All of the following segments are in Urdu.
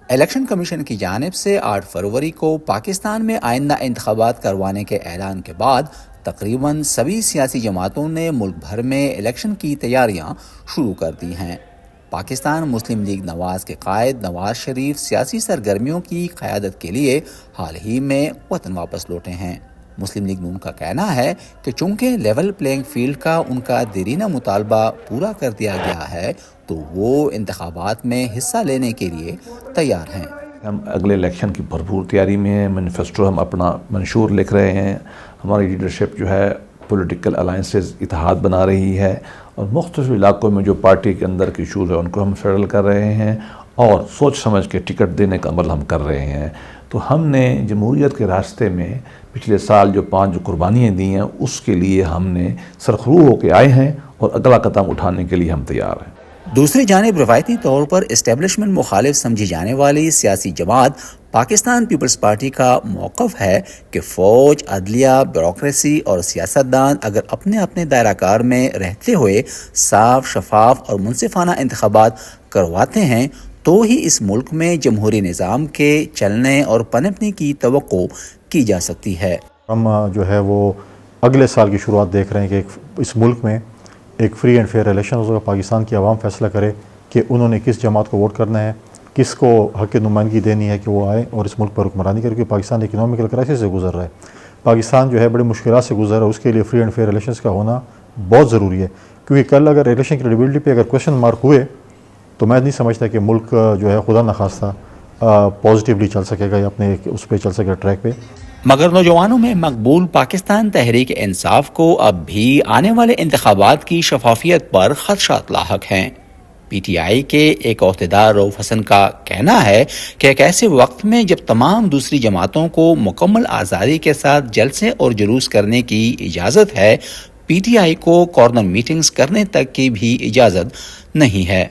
الیکشن کمیشن کی جانب سے 8 فروری کو پاکستان میں آئندہ انتخابات کروانے کے اعلان کے بعد تقریباً سبھی سیاسی جماعتوں نے ملک بھر میں الیکشن کی تیاریاں شروع کر دی ہیں۔ پاکستان مسلم لیگ نواز کے قائد نواز شریف سیاسی سرگرمیوں کی قیادت کے لیے حال ہی میں وطن واپس لوٹے ہیں۔ مسلم لیگ نون کا کہنا ہے کہ چونکہ لیول پلینگ فیلڈ کا ان کا دیرینہ مطالبہ پورا کر دیا گیا ہے تو وہ انتخابات میں حصہ لینے کے لیے تیار ہیں۔ ہم اگلے الیکشن کی بھرپور تیاری میں ہیں، مینیفیسٹو ہم اپنا منشور لکھ رہے ہیں، ہماری لیڈرشپ جو ہے پولیٹیکل الائنسز اتحاد بنا رہی ہے اور مختلف علاقوں میں جو پارٹی کے اندر کے ایشوز ہیں ان کو ہم سیٹل کر رہے ہیں اور سوچ سمجھ کے ٹکٹ دینے کا عمل ہم کر رہے ہیں۔ تو ہم نے جمہوریت کے راستے میں پچھلے سال جو 5 قربانیاں دی ہیں اس کے لیے ہم نے سرخرو ہو کے آئے ہیں اور اگلا قدم اٹھانے کے لیے ہم تیار ہیں۔ دوسری جانب روایتی طور پر اسٹیبلشمنٹ مخالف سمجھی جانے والی سیاسی جماعت پاکستان پیپلز پارٹی کا موقف ہے کہ فوج، عدلیہ، بیوروکریسی اور سیاستدان اگر اپنے اپنے دائرہ کار میں رہتے ہوئے صاف، شفاف اور منصفانہ انتخابات کرواتے ہیں تو ہی اس ملک میں جمہوری نظام کے چلنے اور پنپنے کی توقع کی جا سکتی ہے۔ ہم جو ہے وہ اگلے سال کی شروعات دیکھ رہے ہیں کہ اس ملک میں ایک فری اینڈ فیئر الیکشن ہوگا۔ پاکستان کی عوام فیصلہ کرے کہ انہوں نے کس جماعت کو ووٹ کرنا ہے، کس کو حق نمائندگی دینی ہے کہ وہ آئے اور اس ملک پر حکمرانی کرے، کیونکہ پاکستان اکنامیکل کرائسس سے گزر رہا ہے۔ پاکستان جو ہے بڑی مشکلات سے گزر رہا ہے، اس کے لیے فری اینڈ فیئر الیکشنز کا ہونا بہت ضروری ہے، کیونکہ کل اگر الیکشن کریڈیبلٹی پہ اگر کویشچن مارک ہوئے تو میں نہیں سمجھتا کہ ملک جو ہے خدا نخواستہ پازیٹیولی چل سکے گا یا اپنے اس پہ چل سکے گا ٹریک پہ۔ مگر نوجوانوں میں مقبول پاکستان تحریک انصاف کو اب بھی آنے والے انتخابات کی شفافیت پر خدشات لاحق ہیں۔ پی ٹی آئی کے ایک عہدیدار رؤف حسن کا کہنا ہے کہ ایک ایسے وقت میں جب تمام دوسری جماعتوں کو مکمل آزادی کے ساتھ جلسے اور جلوس کرنے کی اجازت ہے، پی ٹی آئی کو کارنر میٹنگز کرنے تک کی بھی اجازت نہیں ہے۔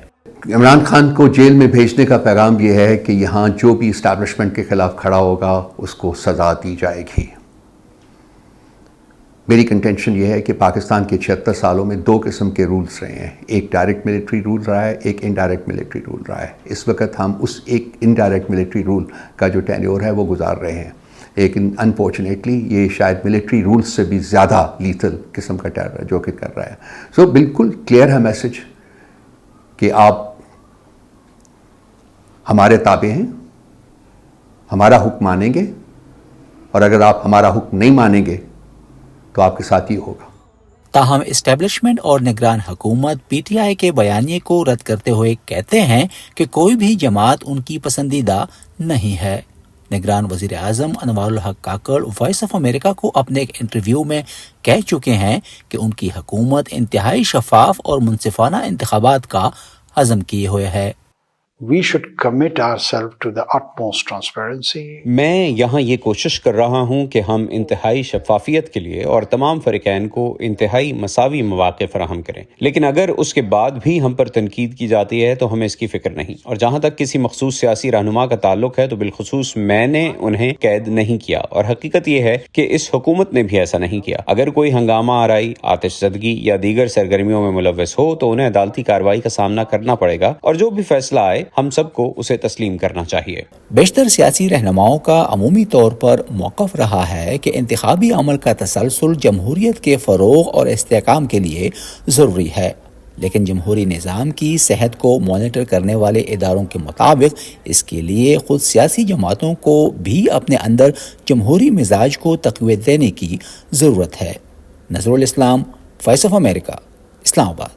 عمران خان کو جیل میں بھیجنے کا پیغام یہ ہے کہ یہاں جو بھی اسٹیبلشمنٹ کے خلاف کھڑا ہوگا اس کو سزا دی جائے گی۔ میری کنٹینشن یہ ہے کہ پاکستان کے 76 سالوں میں 2 قسم کے رولز رہے ہیں، ایک ڈائریکٹ ملٹری رول رہا ہے، ایک انڈائریکٹ ملٹری رول رہا ہے۔ اس وقت ہم اس ایک انڈائریکٹ ملٹری رول کا جو ٹینیور ہے وہ گزار رہے ہیں، لیکن انفارچونیٹلی یہ شاید ملٹری رول سے بھی زیادہ لیتھل قسم کا ٹیرر جو کہ کر رہا ہے۔ سو بالکل کلیئر ہے میسج کہ آپ ہمارے تابع ہیں، ہمارا حکم مانیں گے، اور اگر آپ ہمارا حکم نہیں مانیں گے تو آپ کے ساتھ یہ ہوگا۔ تاہم اسٹیبلشمنٹ اور نگران حکومت پی ٹی آئی کے بیانیے کو رد کرتے ہوئے کہتے ہیں کہ کوئی بھی جماعت ان کی پسندیدہ نہیں ہے۔ نگران وزیر اعظم انوار الحق کاکڑ وائس آف امریکہ کو اپنے ایک انٹرویو میں کہہ چکے ہیں کہ ان کی حکومت انتہائی شفاف اور منصفانہ انتخابات کا عزم کیے ہوئے ہے۔ We should commit ourselves to the utmost transparency. میں یہاں یہ کوشش کر رہا ہوں کہ ہم انتہائی شفافیت کے لیے اور تمام فریقین کو انتہائی مساوی مواقع فراہم کریں، لیکن اگر اس کے بعد بھی ہم پر تنقید کی جاتی ہے تو ہمیں اس کی فکر نہیں، اور جہاں تک کسی مخصوص سیاسی رہنما کا تعلق ہے تو بالخصوص میں نے انہیں قید نہیں کیا، اور حقیقت یہ ہے کہ اس حکومت نے بھی ایسا نہیں کیا۔ اگر کوئی ہنگامہ آرائی، آتش زدگی یا دیگر سرگرمیوں میں ملوث ہو تو انہیں عدالتی کارروائی کا سامنا کرنا پڑے گا، اور جو بھی فیصلہ آئے ہم سب کو اسے تسلیم کرنا چاہیے۔ بیشتر سیاسی رہنماؤں کا عمومی طور پر موقف رہا ہے کہ انتخابی عمل کا تسلسل جمہوریت کے فروغ اور استحکام کے لیے ضروری ہے، لیکن جمہوری نظام کی صحت کو مانیٹر کرنے والے اداروں کے مطابق اس کے لیے خود سیاسی جماعتوں کو بھی اپنے اندر جمہوری مزاج کو تقویت دینے کی ضرورت ہے۔ نذر الاسلام، وائس آف امریکہ، اسلام آباد۔